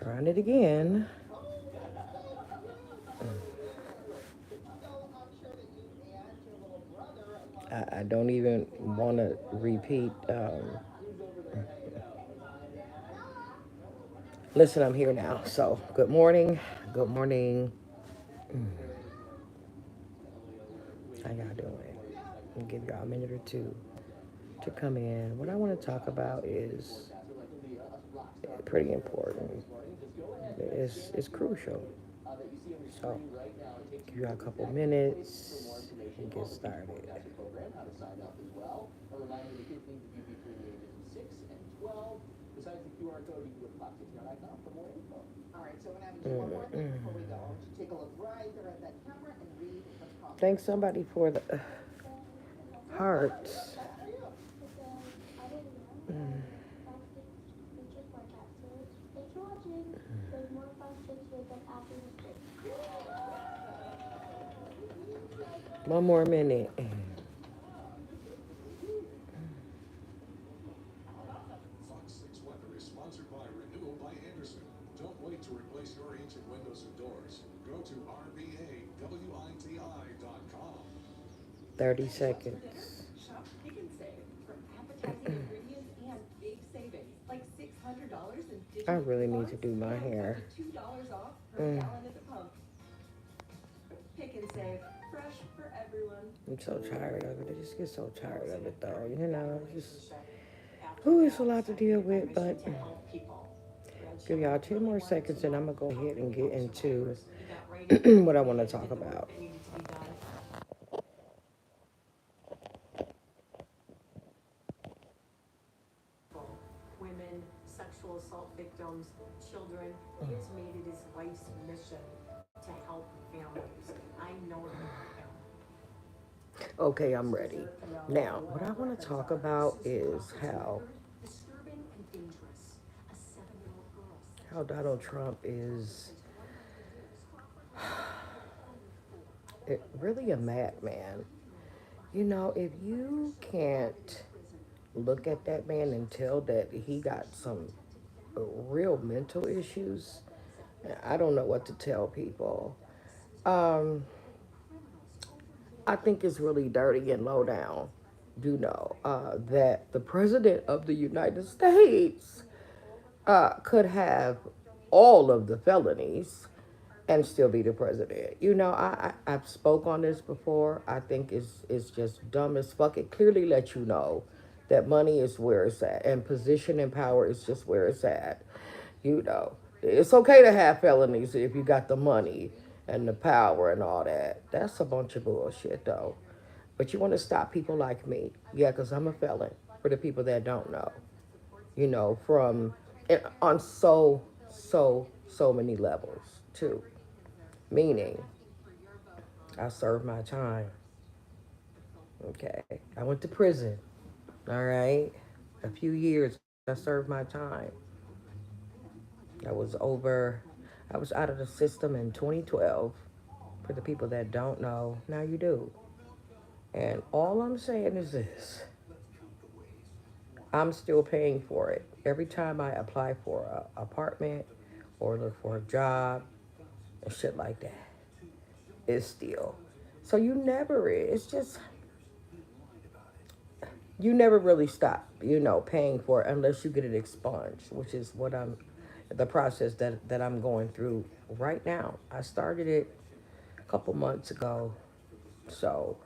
Trying it again. I don't even want to repeat. Listen, I'm here now. So, good morning. Good morning. How y'all doing? I'll give y'all a minute or two to come in. What I want to talk about is pretty important. It's crucial. So, give y'all a couple minutes and get started. Thanks somebody for the hearts. One more minute. Don't wait to replace your ancient windows and doors. Go to rbawiti.com. 30 seconds. Shop Pick and Save for appetizing ingredients and big savings, like $600 in I digital really need coupons to do my and hair. up to $2 off per gallon at the pump. Pick and Save, fresh for everyone. I'm so tired of it. I just get so tired of it, though. You know, just, oh, it's a lot to deal with, but give y'all 10 more seconds and I'm going to go ahead and get into what I want to talk about. Women, sexual assault victims, children. He has made it his life's mission to help families. I know it. Okay, I'm ready. Now, what I want to talk about is Disturbing and dangerous. A 7-year-old girl. how Donald Trump is really a madman. You know, if you can't look at that man and tell that he got some real mental issues, I don't know what to tell people. Um, I think it's really dirty and low down, that the President of the United States could have all of the felonies and still be the president. You know, I've spoke on this before. I think it's just dumb as fuck. It clearly lets you know that money is where it's at and position and power is just where it's at. You know, it's okay to have felonies if you got the money and the power and all that. That's a bunch of bullshit, though. But you want to stop people like me. Yeah, because I'm a felon, for the people that don't know. You know, on so many levels, too. Meaning, I served my time. Okay. I went to prison. All right. A few years, I served my time. I was over, I was out of the system in 2012. For the people that don't know, now you do. And all I'm saying is this: I'm still paying for it. Every time I apply for an apartment or look for a job and shit like that, it's still. So it's just, you never really stop, paying for it unless you get it expunged, which is the process that I'm going through right now. I started it a couple months ago, so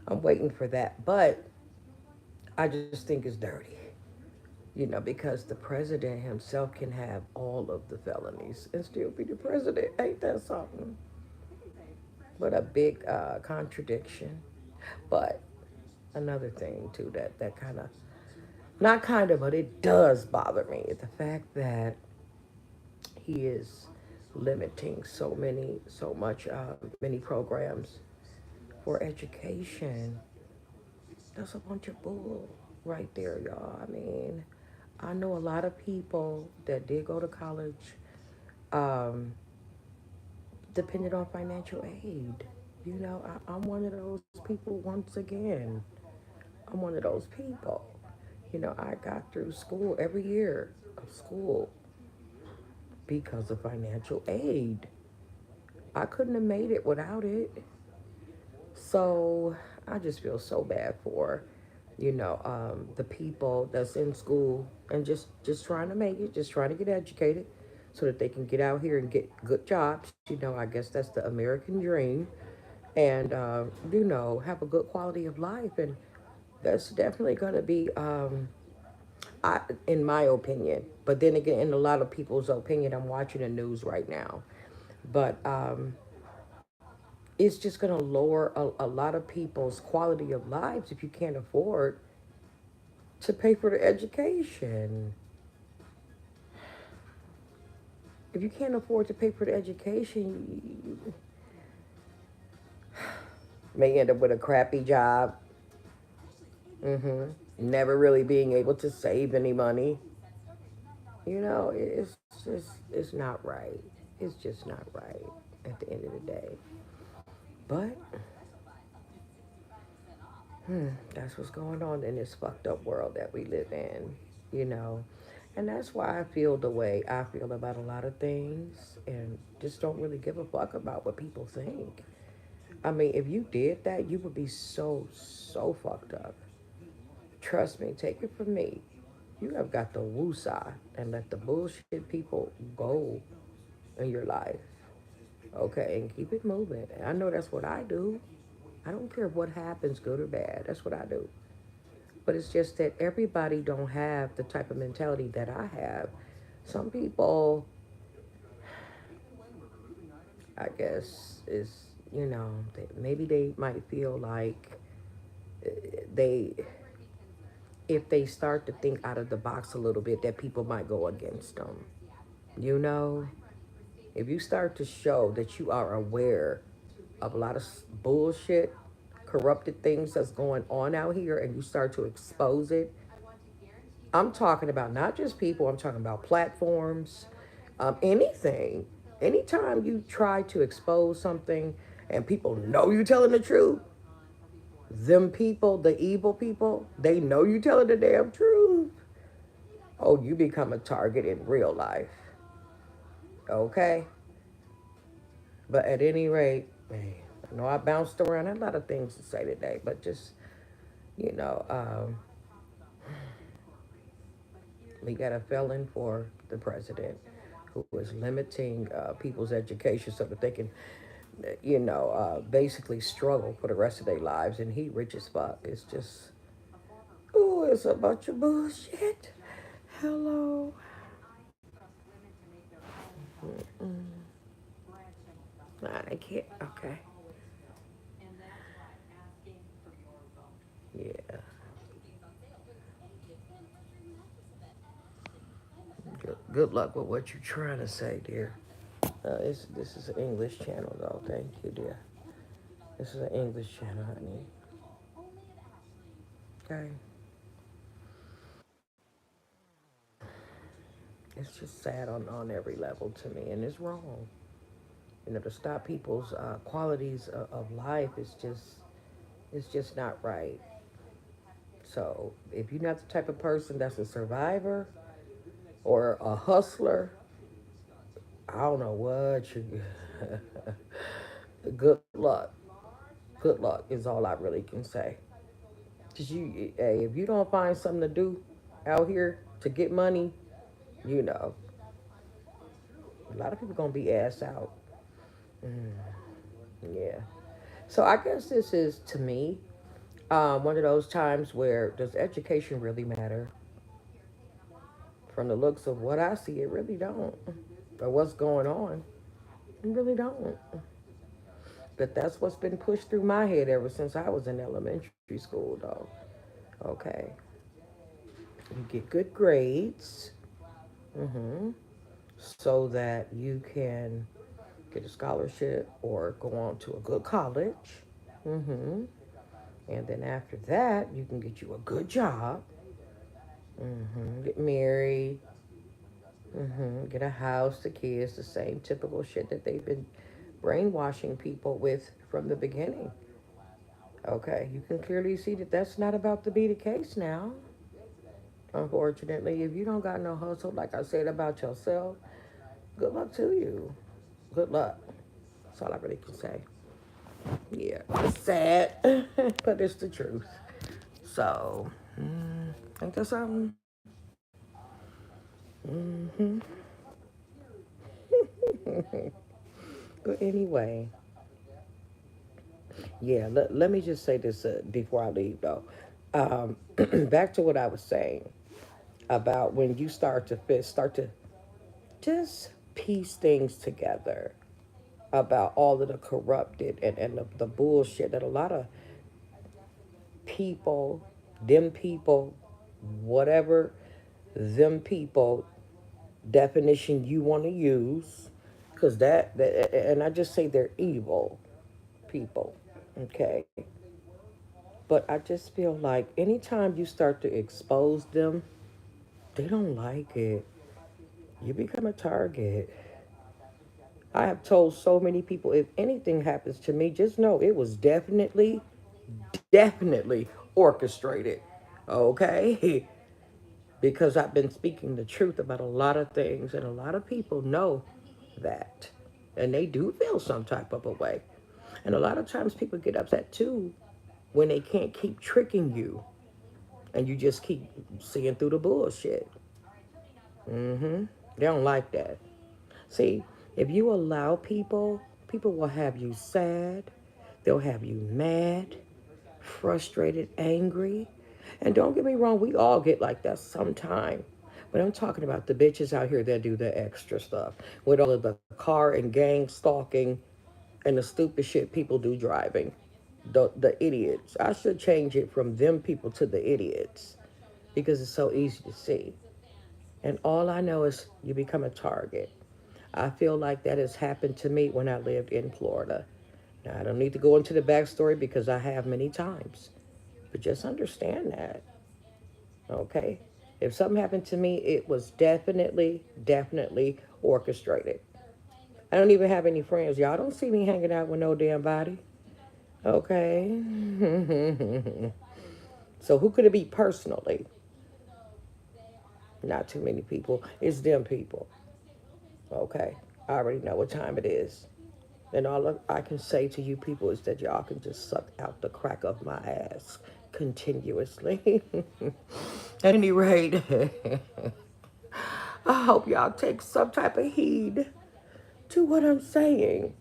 I'm waiting for that. But I just think it's dirty, because the president himself can have all of the felonies and still be the president. Ain't that something? But a big contradiction. But another thing too that kind of, not kind of, but it does bother me, the fact that he is limiting many programs for education. That's a bunch of bull right there, y'all. I mean, I know a lot of people that did go to college, um, depended on financial aid. I'm one of those people once again. I'm one of those people. I got through school every year of school because of financial aid. I couldn't have made it without it. So I just feel so bad for, the people that's in school and just trying to make it, just trying to get educated, so that they can get out here and get good jobs. I guess that's the American dream, and have a good quality of life, and that's definitely going to be, in my opinion. But then again, in a lot of people's opinion, I'm watching the news right now, but it's just going to lower a lot of people's quality of lives if you can't afford to pay for the education. If you can't afford to pay for the education, you may end up with a crappy job. Never really being able to save any money. It's not right. It's just not right at the end of the day. But that's what's going on in this fucked up world that we live in, you know. And that's why I feel the way I feel about a lot of things and just don't really give a fuck about what people think. I mean, if you did that, you would be so, so fucked up. Trust me, take it from me. You have got to woosah and let the bullshit people go in your life. Okay, and keep it moving. I know that's what I do. I don't care what happens, good or bad. That's what I do. But it's just that everybody don't have the type of mentality that I have. Some people, I guess, maybe they might feel like they, if they start to think out of the box a little bit, that people might go against them. You know, if you start to show that you are aware of a lot of bullshit, corrupted things that's going on out here, and you start to expose it, I'm talking about not just people, I'm talking about platforms, anything. Anytime you try to expose something and people know you telling the truth, them people, the evil people, they know you telling the damn truth. Oh, you become a target in real life. Okay? But at any rate, man, I know I bounced around. I had a lot of things to say today, but just, you know, um, we got a felon for the president who is limiting people's education so that they can, basically struggle for the rest of their lives. And he rich as fuck. It's just, oh, it's a bunch of bullshit. Hello. I can't. Okay. Yeah. Good luck with what you're trying to say, dear. This is an English channel, though. Thank you, dear. This is an English channel, honey. Okay. It's just sad on every level to me, and it's wrong. To stop people's qualities of life is just not right. So if you're not the type of person that's a survivor or a hustler, I don't know what you. Good luck. Good luck is all I really can say. Cause hey, if you don't find something to do out here to get money, you know, a lot of people gonna be ass out. Mm, yeah. So I guess this is to me one of those times where does education really matter? From the looks of what I see, it really don't. But what's going on, it really don't. But that's what's been pushed through my head ever since I was in elementary school, though. Okay, you get good grades, hmm so that you can get a scholarship or go on to a good college. hmm And then after that, you can get you a good job, get married, get a house, the kids, the same typical shit that they've been brainwashing people with from the beginning. Okay, you can clearly see that that's not about to be the case now. Unfortunately, if you don't got no hustle, like I said about yourself, good luck to you. Good luck. That's all I really can say. Yeah, it's sad, but it's the truth. So, ain't that something? But anyway, yeah, let me just say this before I leave, though. Back to what I was saying about when you start to just piece things together about all of the corrupted and the bullshit that a lot of people, them people, whatever them people definition you want to use, because that, and I just say they're evil people, okay? But I just feel like anytime you start to expose them, they don't like it. You become a target. I have told so many people, if anything happens to me, just know it was definitely orchestrated. Okay? Because I've been speaking the truth about a lot of things, and a lot of people know that. And they do feel some type of a way. And a lot of times people get upset too when they can't keep tricking you and you just keep seeing through the bullshit. They don't like that. See, if you allow people, people will have you sad, they'll have you mad, frustrated, angry. And don't get me wrong, we all get like that sometime. But I'm talking about the bitches out here that do the extra stuff with all of the car and gang stalking and the stupid shit people do driving. The idiots. I should change it from them people to the idiots because it's so easy to see. And all I know is you become a target. I feel like that has happened to me when I lived in Florida. Now, I don't need to go into the backstory because I have many times. But just understand that, okay? If something happened to me, it was definitely orchestrated. I don't even have any friends. Y'all don't see me hanging out with no damn body, okay? So who could it be personally? Not too many people. It's them people, okay? I already know what time it is. And all I can say to you people is that y'all can just suck out the crack of my ass continuously. At any rate, I hope y'all take some type of heed to what I'm saying.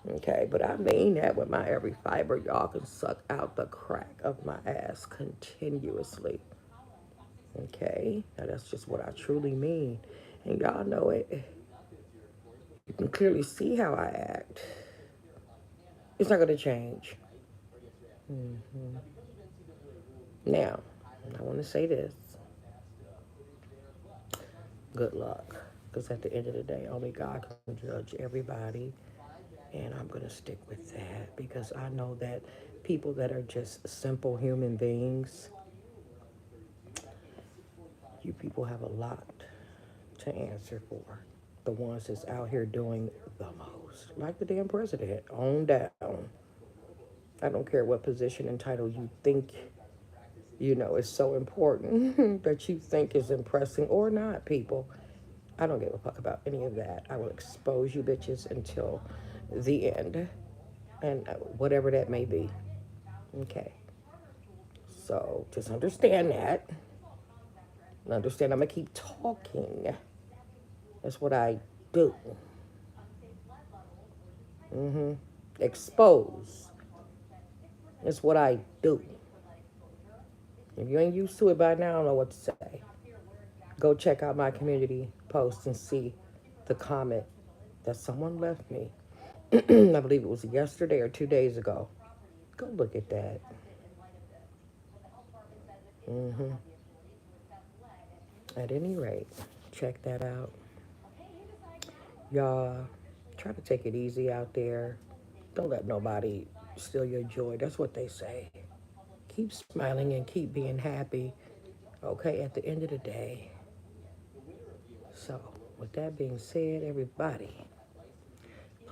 Okay, but I mean that with my every fiber. Y'all can suck out the crack of my ass continuously. Okay, now that's just what I truly mean. And y'all know it. You can clearly see how I act. It's not going to change. Now, I want to say this. Good luck. Because at the end of the day, only God can judge everybody. And I'm going to stick with that because I know that people that are just simple human beings, you people have a lot to answer for. The ones that's out here doing the most. Like the damn president, on down. I don't care what position and title you think, is so important that you think is impressing or not, people. I don't give a fuck about any of that. I will expose you bitches until the end. And whatever that may be. Okay. So just understand that. And understand I'm going to keep talking. That's what I do. Expose. That's what I do. If you ain't used to it by now, I don't know what to say. Go check out my community post and see the comment that someone left me. I believe it was yesterday or 2 days ago. Go look at that. At any rate, check that out. Y'all, try to take it easy out there. Don't let nobody steal your joy. That's what they say. Keep smiling and keep being happy, okay, at the end of the day. So, with that being said, everybody,